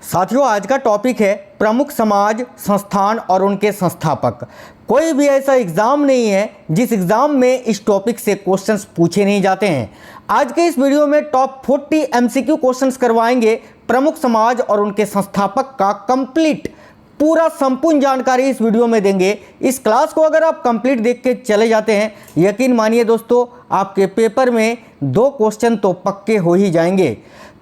साथियों, आज का टॉपिक है प्रमुख समाज संस्थान और उनके संस्थापक। कोई भी ऐसा एग्ज़ाम नहीं है जिस एग्ज़ाम में इस टॉपिक से क्वेश्चंस पूछे नहीं जाते हैं। आज के इस वीडियो में टॉप 40 एमसीक्यू क्वेश्चंस करवाएंगे। प्रमुख समाज और उनके संस्थापक का कंप्लीट पूरा संपूर्ण जानकारी इस वीडियो में देंगे। इस क्लास को अगर आप कंप्लीट देख के चले जाते हैं, यकीन मानिए दोस्तों, आपके पेपर में 2 क्वेश्चन तो पक्के हो ही जाएंगे।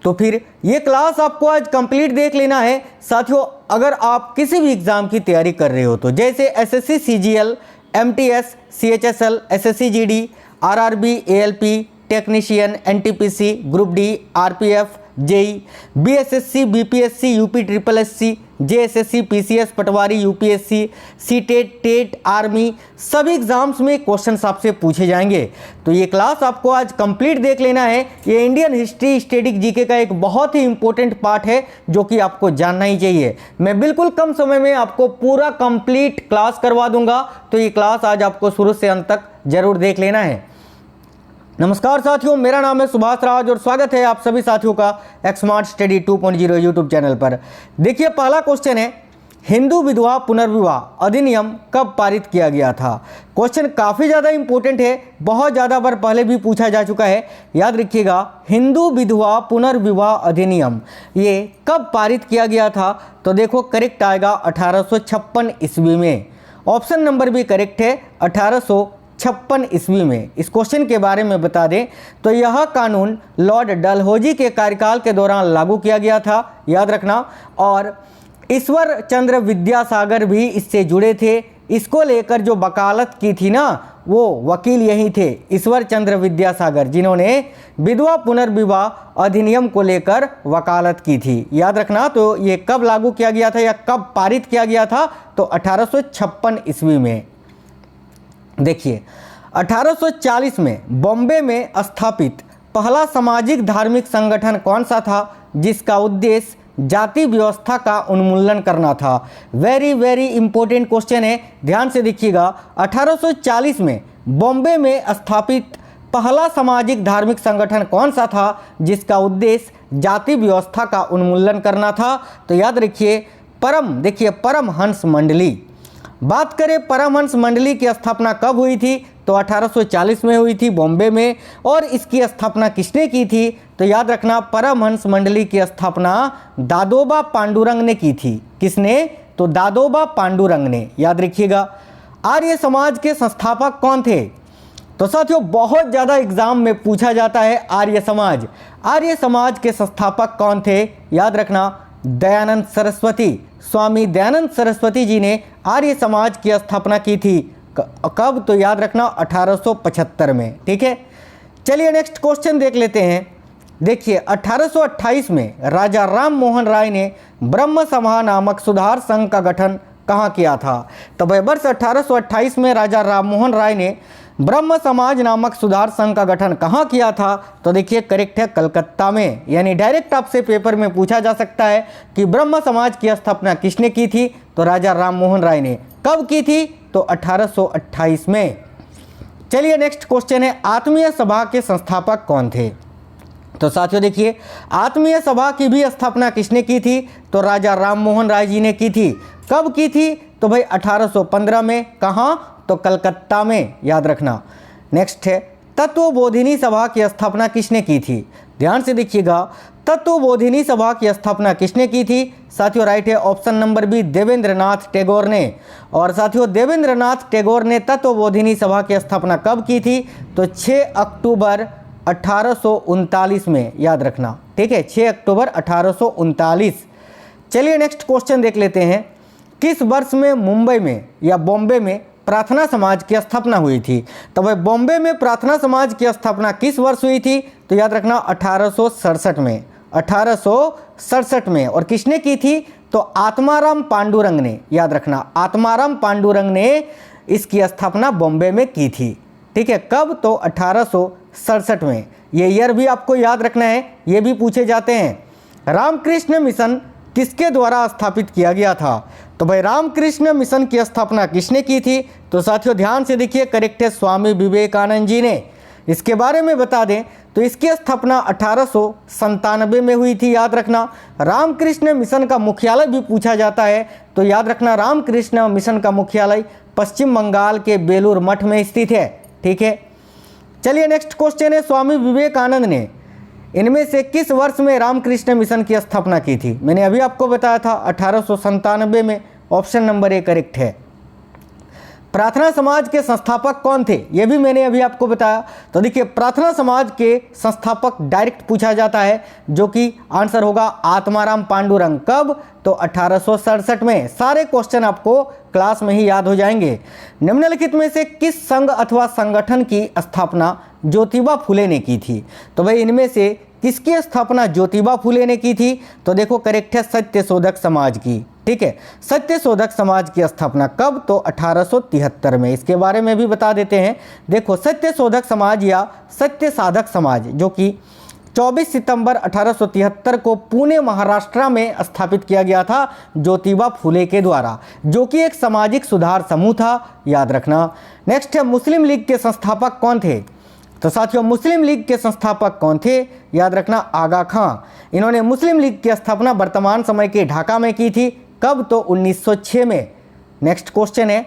तो फिर ये क्लास आपको आज कंप्लीट देख लेना है। साथियों, अगर आप किसी भी एग्ज़ाम की तैयारी कर रहे हो, तो जैसे SSC CGL, MTS, CHSL, SSC GD, RRB, ALP, technician, NTPC, group D, RPF, JE, BSSC, BPSC, UP triple SC, JSSC, PCS, patwari, UPSC, CTET, TET, army, सभी एग्जाम्स में क्वेश्चंस आपसे पूछे जाएंगे। तो ये क्लास आपको आज कंप्लीट देख लेना है। ये इंडियन हिस्ट्री स्टैटिक जीके का एक बहुत ही इंपॉर्टेंट पार्ट है जो कि आपको जानना ही चाहिए। मैं बिल्कुल कम समय में आपको पूरा कंप्लीट क्लास करवा दूंगा, तो ये क्लास आज आपको शुरू से अंत तक जरूर देख लेना है। नमस्कार साथियों, मेरा नाम है सुभाष राज और स्वागत है आप सभी साथियों का एक्समार्ट स्टडी 2.0 यूट्यूब चैनल पर। देखिए, पहला क्वेश्चन है, हिंदू विधवा पुनर्विवाह अधिनियम कब पारित किया गया था। क्वेश्चन काफ़ी ज़्यादा इंपॉर्टेंट है, बहुत ज़्यादा बार पहले भी पूछा जा चुका है। याद रखिएगा, हिंदू विधवा पुनर्विवाह अधिनियम ये कब पारित किया गया था। तो देखो, करेक्ट आएगा 1856 ईस्वी में। ऑप्शन नंबर भी करेक्ट है, 1856 ईस्वी में। इस क्वेश्चन के बारे में बता दें तो यह कानून लॉर्ड डलहौजी के कार्यकाल के दौरान लागू किया गया था, याद रखना। और ईश्वर चंद्र विद्यासागर भी इससे जुड़े थे। इसको लेकर जो वकालत की थी ना, वो वकील यही थे, ईश्वर चंद्र विद्यासागर, जिन्होंने विधवा पुनर्विवाह अधिनियम को लेकर वकालत की थी, याद रखना। तो ये कब लागू किया गया था या कब पारित किया गया था, तो 1856 ईस्वी में। देखिए, 1840 में बॉम्बे में स्थापित पहला सामाजिक धार्मिक संगठन कौन सा था जिसका उद्देश्य जाति व्यवस्था का उन्मूलन करना था। वेरी वेरी इंपॉर्टेंट क्वेश्चन है, ध्यान से देखिएगा। 1840 में बॉम्बे में स्थापित पहला सामाजिक धार्मिक संगठन कौन सा था जिसका उद्देश्य जाति व्यवस्था का उन्मूलन करना था। तो याद रखिए, परमहंस मंडली। बात करें परमहंस मंडली की स्थापना कब हुई थी, तो 1840 में हुई थी बॉम्बे में। और इसकी स्थापना किसने की थी, तो याद रखना, परमहंस मंडली की स्थापना दादोबा पांडुरंग ने की थी। किसने, तो दादोबा पांडुरंग ने, याद रखिएगा। आर्य समाज के संस्थापक कौन थे, तो साथियों बहुत ज़्यादा एग्जाम में पूछा जाता है आर्य समाज। आर्य समाज के संस्थापक कौन थे, याद रखना, दयानंद सरस्वती। स्वामी दयानंद सरस्वती जी ने आर्य समाज की स्थापना की थी। कब, तो याद रखना 1875 में। ठीक है, चलिए नेक्स्ट क्वेश्चन देख लेते हैं। देखिए, 1828 में राजा राम मोहन राय ने ब्रह्म सभा नामक सुधार संघ का गठन कहाँ किया था। तो भाई वर्ष 1828 में राजा राम मोहन राय ने ब्रह्म समाज नामक सुधार संघ का गठन कहाँ किया था। तो देखिए, करेक्ट है, कलकत्ता में। यानी डायरेक्ट आपसे पेपर में पूछा जा सकता है कि ब्रह्म समाज की स्थापना किसने की थी, तो राजा राम मोहन राय ने। कब की थी, तो 1828 में। चलिए नेक्स्ट क्वेश्चन है, आत्मीय सभा के संस्थापक कौन थे। तो साथियों देखिए, आत्मीय सभा की भी स्थापना किसने की थी, तो राजा राम मोहन राय जी ने की थी। कब की थी, तो भाई 1815 में। कहाँ, तो कलकत्ता में, याद रखना। नेक्स्ट है, तत्वबोधिनी सभा की स्थापना किसने की थी। ध्यान से देखिएगा, तत्वबोधिनी सभा की स्थापना किसने की थी। साथियों राइट है, option number B, Devendranath Tagore ने। और साथियों, देवेंद्रनाथ टैगोर ने तत्वबोधिनी सभा की स्थापना कब की थी, तो 6 अक्टूबर 1839 में, याद रखना। ठीक है, 6 अक्टूबर 1839। चलिए नेक्स्ट क्वेश्चन देख लेते हैं। किस वर्ष में मुंबई में या बॉम्बे में प्रार्थना समाज की स्थापना हुई थी। तो भाई बॉम्बे में प्रार्थना समाज की स्थापना किस वर्ष हुई थी, तो याद रखना 1867 में। 1867 में। और किसने की थी, तो आत्माराम पांडुरंग ने, याद रखना, आत्माराम पांडुरंग ने इसकी स्थापना बॉम्बे में की थी। ठीक है, कब, तो 1867 में। ये ईयर भी आपको याद रखना है, ये भी पूछे जाते हैं। रामकृष्ण मिशन किसके द्वारा स्थापित किया गया था। तो भाई रामकृष्ण मिशन की स्थापना किसने की थी, तो साथियों ध्यान से देखिए, करेक्ट है, स्वामी विवेकानंद जी ने। इसके बारे में बता दें तो इसकी स्थापना 1897 में हुई थी, याद रखना। रामकृष्ण मिशन का मुख्यालय भी पूछा जाता है, तो याद रखना रामकृष्ण मिशन का मुख्यालय पश्चिम बंगाल के बेलूर मठ में स्थित है, ठीक है। चलिए नेक्स्ट क्वेश्चन है, स्वामी विवेकानंद ने इनमें से किस वर्ष में रामकृष्ण मिशन की स्थापना की थी? मैंने अभी आपको बताया था 1897 में, ऑप्शन नंबर ए करेक्ट है। प्रार्थना समाज के संस्थापक कौन थे? ये भी मैंने अभी आपको बताया। तो देखिए प्रार्थना समाज के संस्थापक डायरेक्ट पूछा जाता है, जो कि आंसर होगा आत्माराम पांडुरंग। कब? तो 1867 में। सारे क्वेश्चन आपको क्लास में ही याद हो जाएंगे। निम्नलिखित में से किस संघ अथवा संगठन की स्थापना ज्योतिबा फुले ने की थी? तो भाई इनमें से किसकी स्थापना ज्योतिबा फुले ने की थी? तो देखो करेक्ट है सत्यशोधक समाज की, ठीक है। सत्यशोधक समाज की स्थापना कब? तो 1873 में। इसके बारे में भी बता देते हैं। देखो सत्यशोधक समाज या सत्य साधक समाज, जो कि 24 सितंबर 1873 को पुणे महाराष्ट्र में स्थापित किया गया था ज्योतिबा फुले के द्वारा, जो कि एक सामाजिक सुधार समूह था, याद रखना। नेक्स्ट है, मुस्लिम लीग के संस्थापक कौन थे? तो साथियों मुस्लिम लीग के संस्थापक कौन थे? याद रखना आगा खां। इन्होंने मुस्लिम लीग की स्थापना वर्तमान समय के ढाका में की थी। कब? तो 1906 में। नेक्स्ट क्वेश्चन है,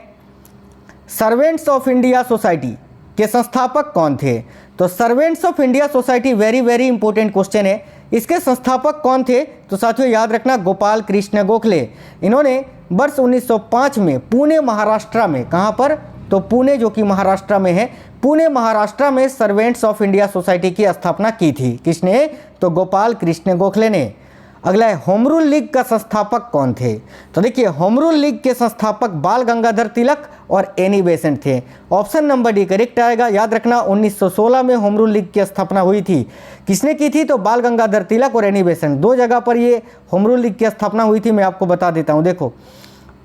सर्वेंट्स ऑफ इंडिया सोसाइटी के संस्थापक कौन थे? तो servants of India society very important question है। इसके संस्थापक कौन थे? तो साथियों याद रखना गोपाल कृष्ण गोखले। इन्होंने वर्ष 1905 में पुणे महाराष्ट्र में, कहाँ पर? तो पुणे जो कि महाराष्ट्र में है, पुणे महाराष्ट्र में सर्वेंट्स ऑफ इंडिया सोसाइटी की स्थापना की थी। किसने? तो गोपाल कृष्ण गोखले ने। अगला है, होम रूल लीग का संस्थापक कौन थे? तो देखिए होम रूल लीग के संस्थापक बाल गंगाधर तिलक और एनी बेसेंट थे। ऑप्शन नंबर डी करेक्ट आएगा। याद रखना 1916 में होम रूल लीग की स्थापना हुई थी। किसने की थी? तो बाल गंगाधर तिलक और एनी बेसेंट, दो जगह पर ये होम रूल लीग की स्थापना हुई थी। मैं आपको बता देता हूँ। देखो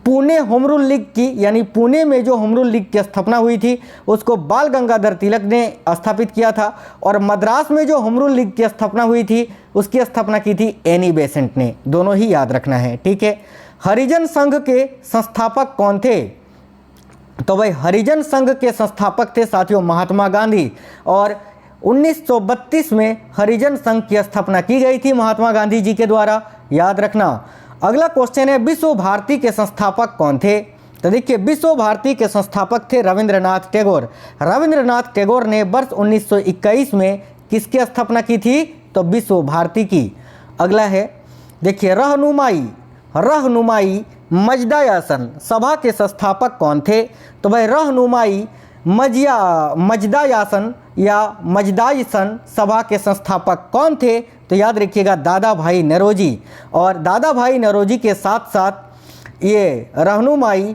पुणे होम रूल लीग की, यानी पुणे में जो होम रूल लीग की स्थापना हुई थी उसको बाल गंगाधर तिलक ने स्थापित किया था, और मद्रास में जो होम रूल लीग की स्थापना हुई थी उसकी स्थापना की थी एनी बेसेंट ने। दोनों ही याद रखना है, ठीक है। हरिजन संघ के संस्थापक कौन थे? तो भाई हरिजन संघ के संस्थापक थे साथियों महात्मा गांधी, और 1932 में हरिजन संघ की स्थापना की गई थी महात्मा गांधी जी के द्वारा, याद रखना। अगला क्वेश्चन है, विश्व भारती के संस्थापक कौन थे? तो देखिए विश्व भारती के संस्थापक थे रविंद्रनाथ टैगोर। रविंद्रनाथ टैगोर ने वर्ष 1921 में किसकी स्थापना की थी? तो विश्व भारती की। अगला है, देखिए रहनुमाई मजदायासन सभा के संस्थापक कौन थे? तो भाई रहनुमाई मजदायासन या मजदायसन सभा के संस्थापक कौन थे? तो याद रखिएगा दादा भाई नौरोजी। और दादा भाई नौरोजी के साथ साथ ये रहनुमाई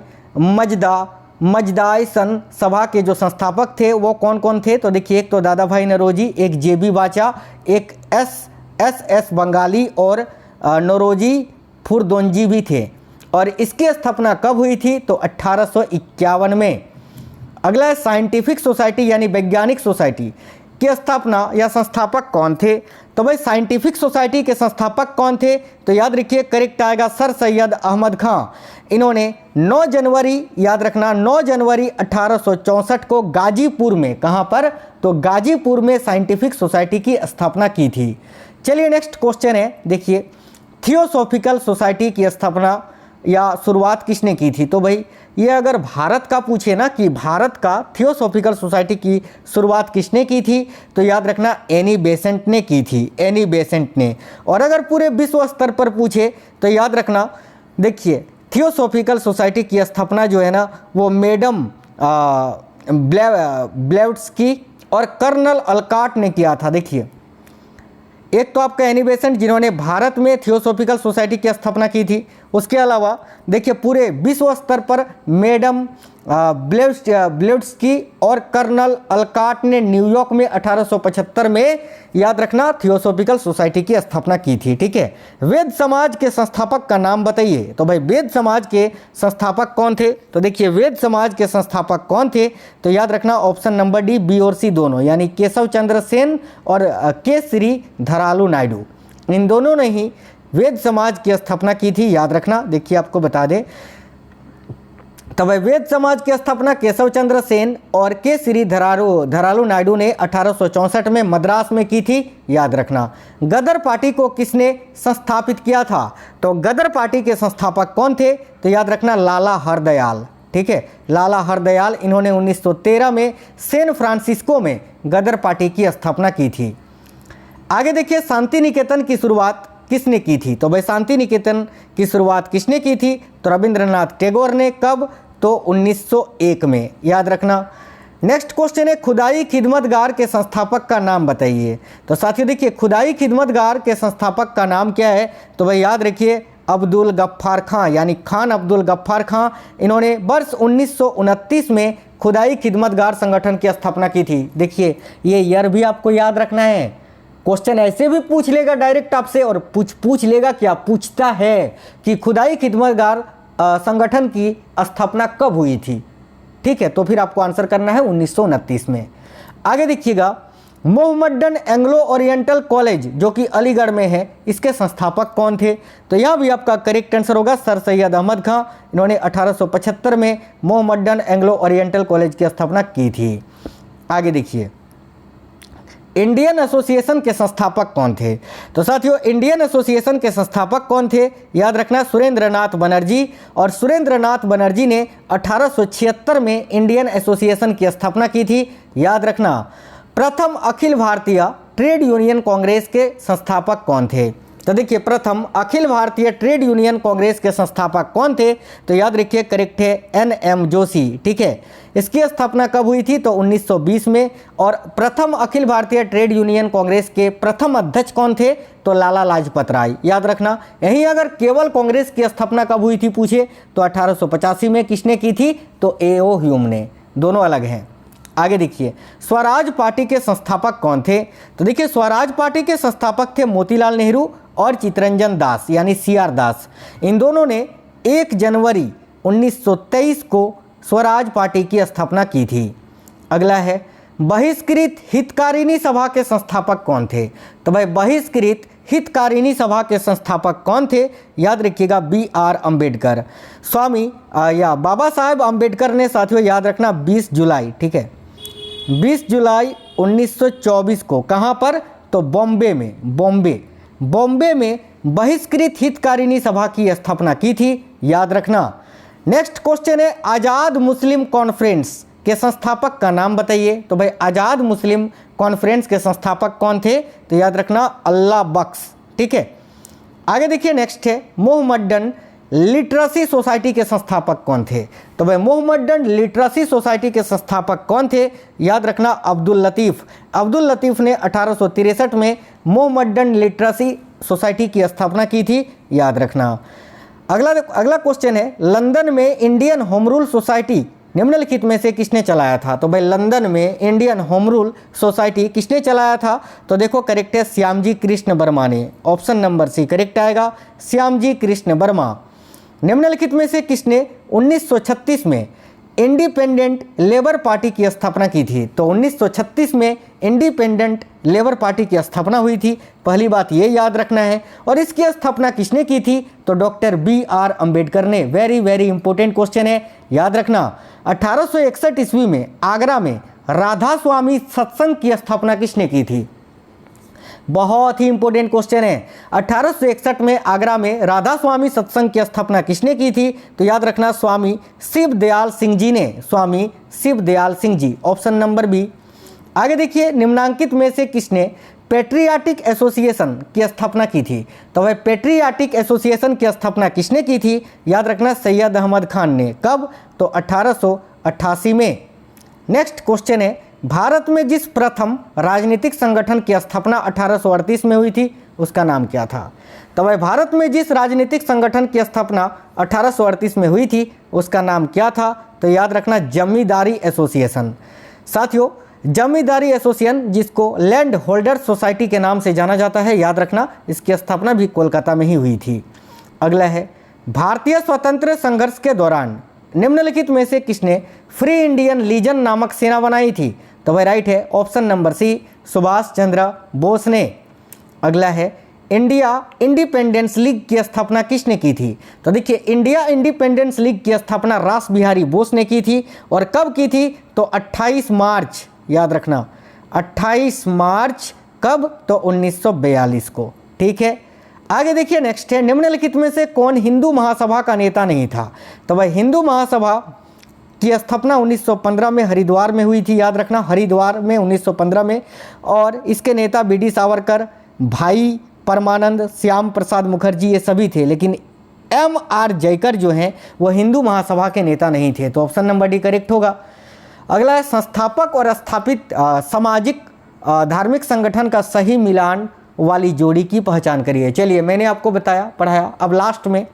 मजदायसन सभा के जो संस्थापक थे वो कौन कौन थे? तो देखिए एक तो दादा भाई नौरोजी, एक जेबी बाचा, एक एस बंगाली और नौरोजी फुरदोंजी भी थे। और इसकी स्थापना कब हुई थी? तो 1851 में। अगला है, साइंटिफिक सोसाइटी यानी वैज्ञानिक सोसाइटी की स्थापना या संस्थापक कौन थे? तो भाई साइंटिफिक सोसाइटी के संस्थापक कौन थे? तो याद रखिए करेक्ट आएगा सर सैयद अहमद खां। इन्होंने 9 जनवरी, याद रखना 9 जनवरी 1864 को गाजीपुर में, कहां पर? तो गाजीपुर में साइंटिफिक सोसाइटी की स्थापना की थी। चलिए नेक्स्ट क्वेश्चन है, देखिए थियोसॉफिकल सोसाइटी की स्थापना या शुरुआत किसने की थी? तो भाई ये अगर भारत का पूछे ना कि भारत का थियोसॉफिकल सोसाइटी की शुरुआत किसने की थी, तो याद रखना एनी बेसेंट ने की थी, एनी बेसेंट ने। और अगर पूरे विश्व स्तर पर पूछे तो याद रखना, देखिए थियोसॉफिकल सोसाइटी की स्थापना जो है ना वो मैडम ब्लेवत्स्की और कर्नल अलकाट ने किया था। देखिए एक तो आपका एनी बेसेंट जिन्होंने भारत में थियोसॉफिकल सोसाइटी की स्थापना की थी, उसके अलावा देखिए पूरे विश्व स्तर पर मैडम ब्लेवत्स्की और कर्नल अलकाट ने न्यूयॉर्क में 1875 में, याद रखना, थियोसॉफिकल सोसाइटी की स्थापना की थी, ठीक है। वेद समाज के संस्थापक का नाम बताइए। तो भाई वेद समाज के संस्थापक कौन थे? तो देखिए वेद समाज के संस्थापक कौन थे? तो याद रखना ऑप्शन नंबर डी बी और सी दोनों, यानी केशव चंद्र सेन और के श्री धरालू नायडू, इन दोनों ने ही वेद समाज की स्थापना की थी, याद रखना। देखिए आपको बता दें तो भाई वेद समाज की स्थापना केशव चंद्र सेन और के श्री धरालू नायडू ने 1864 में मद्रास में की थी, याद रखना। गदर पार्टी को किसने संस्थापित किया था? तो गदर पार्टी के संस्थापक कौन थे? तो याद रखना लाला हरदयाल, ठीक है, लाला हरदयाल। इन्होंने 1913 में सैन फ्रांसिस्को में गदर पार्टी की स्थापना की थी। आगे देखिए, शांति निकेतन की शुरुआत किसने की थी? तो भाई शांति निकेतन की शुरुआत किसने की थी? तो रविंद्रनाथ टैगोर ने। कब? तो 1901 में, याद रखना। नेक्स्ट क्वेश्चन है, खुदाई खिदमतगार के संस्थापक का नाम बताइए। तो साथियों देखिए, खुदाई खिदमतगार के संस्थापक का नाम क्या है? तो भाई याद रखिए अब्दुल गफ्फार खां, यानी खान अब्दुल गफ्फार खां। इन्होंने वर्ष 1929 में खुदाई खिदमतगार संगठन की स्थापना की थी। देखिए ये ईयर भी आपको याद रखना है, क्वेश्चन ऐसे भी पूछ लेगा डायरेक्ट आपसे, और पूछ लेगा क्या, पूछता है कि खुदाई खिदमतगार संगठन की स्थापना कब हुई थी, ठीक है। तो फिर आपको आंसर करना है 1929 में। आगे देखिएगा, मोहम्मडन एंग्लो ओरिएंटल कॉलेज जो कि अलीगढ़ में है, इसके संस्थापक कौन थे? तो यहाँ भी आपका करेक्ट आंसर होगा सर सैयद अहमद खां। इन्होंने 1875 में मोहम्मडन एंग्लो ओरिएंटल कॉलेज की स्थापना की थी। आगे देखिए, इंडियन एसोसिएशन के संस्थापक कौन थे? तो साथियों इंडियन एसोसिएशन के संस्थापक कौन थे? याद रखना सुरेंद्रनाथ बनर्जी। और सुरेंद्रनाथ बनर्जी ने 1876 में इंडियन एसोसिएशन की स्थापना की थी, याद रखना। प्रथम अखिल भारतीय ट्रेड यूनियन कांग्रेस के संस्थापक कौन थे? तो देखिए प्रथम अखिल भारतीय ट्रेड यूनियन कांग्रेस के संस्थापक कौन थे? तो याद रखिए करेक्ट है NM जोशी, ठीक है। इसकी स्थापना कब हुई थी? तो 1920 में। और प्रथम अखिल भारतीय ट्रेड यूनियन कांग्रेस के प्रथम अध्यक्ष कौन थे? तो लाला लाजपत राय, याद रखना। यहीं अगर केवल कांग्रेस की स्थापना कब हुई थी पूछे तो 1885 में। किसने की थी? तो A.O. ह्यूम ने, दोनों अलग हैं। आगे देखिए, स्वराज पार्टी के संस्थापक कौन थे? तो देखिए स्वराज पार्टी के संस्थापक थे मोतीलाल नेहरू और चित्तरंजन दास, यानी CR दास। इन दोनों ने 1 जनवरी 1923 को स्वराज पार्टी की स्थापना की थी। अगला है, बहिष्कृत हितकारिणी सभा के संस्थापक कौन थे? तो भाई बहिष्कृत हितकारिणी सभा के संस्थापक कौन थे? याद रखिएगा BR अम्बेडकर, स्वामी या बाबा साहेब अम्बेडकर ने। साथियों याद रखना 20 जुलाई, ठीक है, 20 जुलाई 1924 को। कहाँ पर? तो बॉम्बे में, बॉम्बे में बहिष्कृत हितकारिणी सभा की स्थापना की थी, याद रखना। नेक्स्ट क्वेश्चन है, आज़ाद मुस्लिम कॉन्फ्रेंस के संस्थापक का नाम बताइए। तो भाई आज़ाद मुस्लिम कॉन्फ्रेंस के संस्थापक कौन थे? तो याद रखना अल्लाह बख्श, ठीक है। आगे देखिए, नेक्स्ट है, मोहम्मडन लिटरेसी सोसाइटी के संस्थापक कौन थे? तो भाई मोहम्मडन लिटरेसी सोसाइटी के संस्थापक कौन थे? याद रखना अब्दुल लतीफ़। अब्दुल लतीफ़ ने 1863 में मोहम्मडन लिटरेसी सोसाइटी की स्थापना की थी, याद रखना। अगला क्वेश्चन है, लंदन में इंडियन होम रूल सोसाइटी निम्नलिखित में से किसने चलाया था? तो भाई लंदन में इंडियन होम रूल सोसाइटी किसने चलाया था? तो देखो करेक्ट है श्यामजी कृष्ण वर्मा ने, ऑप्शन नंबर C करेक्ट आएगा, श्यामजी कृष्ण वर्मा। निम्नलिखित में से किसने 1936 में इंडिपेंडेंट लेबर पार्टी की स्थापना की थी? तो 1936 में इंडिपेंडेंट लेबर पार्टी की स्थापना हुई थी, पहली बात ये याद रखना है। और इसकी स्थापना किसने की थी? तो डॉक्टर BR अम्बेडकर ने। वेरी इंपॉर्टेंट क्वेश्चन है, याद रखना। 1861 ईस्वी में आगरा में राधा स्वामी सत्संग की स्थापना किसने की थी? बहुत ही इंपॉर्टेंट क्वेश्चन है। 1861 में आगरा में राधा स्वामी सत्संग की स्थापना किसने की थी? तो याद रखना स्वामी शिव दयाल सिंह जी ने, स्वामी Shiv Dayal Singh ji, option number B। आगे देखिए, निम्नांकित में से किसने पेट्रियाटिक एसोसिएशन की स्थापना की थी? तो वह पेट्रियाटिक एसोसिएशन की स्थापना किसने की थी? याद रखना सैयद अहमद खान ने। कब? तो 1888 में। नेक्स्ट क्वेश्चन है, भारत में जिस प्रथम राजनीतिक संगठन की स्थापना 1838 में हुई थी उसका नाम क्या था? तो भाई भारत में जिस राजनीतिक संगठन की स्थापना 1838 में हुई थी उसका नाम क्या था? तो याद रखना जमींदारी एसोसिएशन। साथियों जमींदारी एसोसिएशन, जिसको लैंड होल्डर सोसाइटी के नाम से जाना जाता है, याद रखना इसकी स्थापना भी कोलकाता में ही हुई थी। अगला है, भारतीय स्वतंत्र संघर्ष के दौरान निम्नलिखित में से किसने फ्री इंडियन लीजन नामक सेना बनाई थी? तो वह राइट है, option number C Subhash Chandra Bose ने। अगला है, इंडिया इंडिपेंडेंस लीग की स्थापना किसने की थी? तो देखिए, इंडिया इंडिपेंडेंस लीग की स्थापना रास बिहारी बोस ने की थी। और कब की थी? तो 28 मार्च, याद रखना 28 मार्च कब? तो 1942 को। ठीक है, आगे देखिए नेक्स्ट है, निम्नलिखित में से कौन हिंदू महासभा का नेता नहीं था? तो भाई हिंदू महासभा की स्थापना 1915 में हरिद्वार में हुई थी, याद रखना हरिद्वार में 1915 में। और इसके नेता बी.डी. सावरकर, भाई परमानंद, श्याम प्रसाद मुखर्जी, ये सभी थे। लेकिन M.R. जयकर जो हैं वो हिंदू महासभा के नेता नहीं थे। तो ऑप्शन नंबर डी करेक्ट होगा। अगला है, संस्थापक और स्थापित सामाजिक धार्मिक संगठन का सही मिलान वाली जोड़ी की पहचान करिए। चलिए, मैंने आपको बताया, पढ़ाया, अब लास्ट में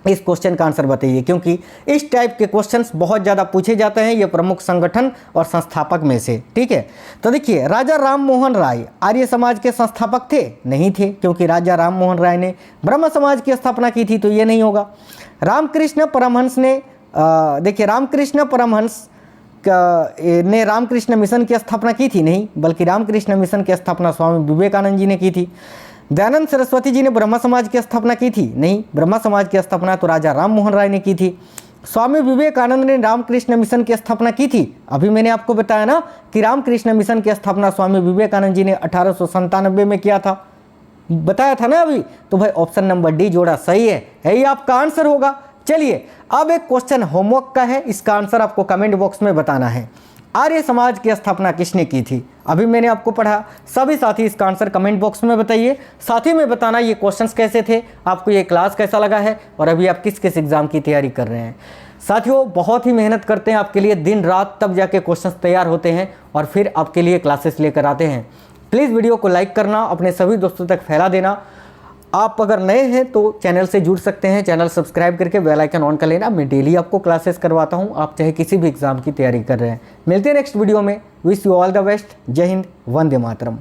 इस क्वेश्चन का आंसर बताइए, क्योंकि इस टाइप के क्वेश्चंस बहुत ज़्यादा पूछे जाते हैं ये प्रमुख संगठन और संस्थापक में से। ठीक है, तो देखिए, राजा राम मोहन राय आर्य समाज के संस्थापक थे? नहीं थे, क्योंकि राजा राम मोहन राय ने ब्रह्म समाज की स्थापना की थी, तो ये नहीं होगा। रामकृष्ण परमहंस ने देखिए, रामकृष्ण परमहंस ने रामकृष्ण मिशन की स्थापना की थी? नहीं, बल्कि रामकृष्ण मिशन की स्थापना स्वामी विवेकानंद जी ने की थी। दयानंद सरस्वती जी ने ब्रह्मा समाज की स्थापना की थी? नहीं, ब्रह्मा समाज की स्थापना तो राजा राम मोहन राय ने की थी। स्वामी विवेकानंद ने रामकृष्ण मिशन की स्थापना की थी? अभी मैंने आपको बताया ना कि रामकृष्ण मिशन की स्थापना स्वामी विवेकानंद जी ने 1897 में किया था, बताया था ना अभी। तो भाई ऑप्शन नंबर डी जोड़ा सही है, यही आपका आंसर होगा। चलिए, अब एक क्वेश्चन होमवर्क का है, इसका आंसर आपको कमेंट बॉक्स में बताना है। आर्य समाज की स्थापना किसने की थी? अभी मैंने आपको पढ़ा, सभी साथी इसका आंसर कमेंट बॉक्स में बताइए। साथ ही में बताना ये क्वेश्चंस कैसे थे, आपको ये क्लास कैसा लगा है, और अभी आप किस किस एग्जाम की तैयारी कर रहे हैं। साथियों, बहुत ही मेहनत करते हैं आपके लिए दिन रात, तब जाके क्वेश्चंस तैयार होते हैं और फिर आपके लिए क्लासेस लेकर आते हैं। प्लीज़ वीडियो को लाइक करना, अपने सभी दोस्तों तक फैला देना। आप अगर नए हैं तो चैनल से जुड़ सकते हैं, चैनल सब्सक्राइब करके बेल आइकन ऑन कर लेना। मैं डेली आपको क्लासेस करवाता हूं, आप चाहे किसी भी एग्जाम की तैयारी कर रहे हैं। मिलते हैं नेक्स्ट वीडियो में। Wish you all the best. जय हिंद, वंदे मातरम।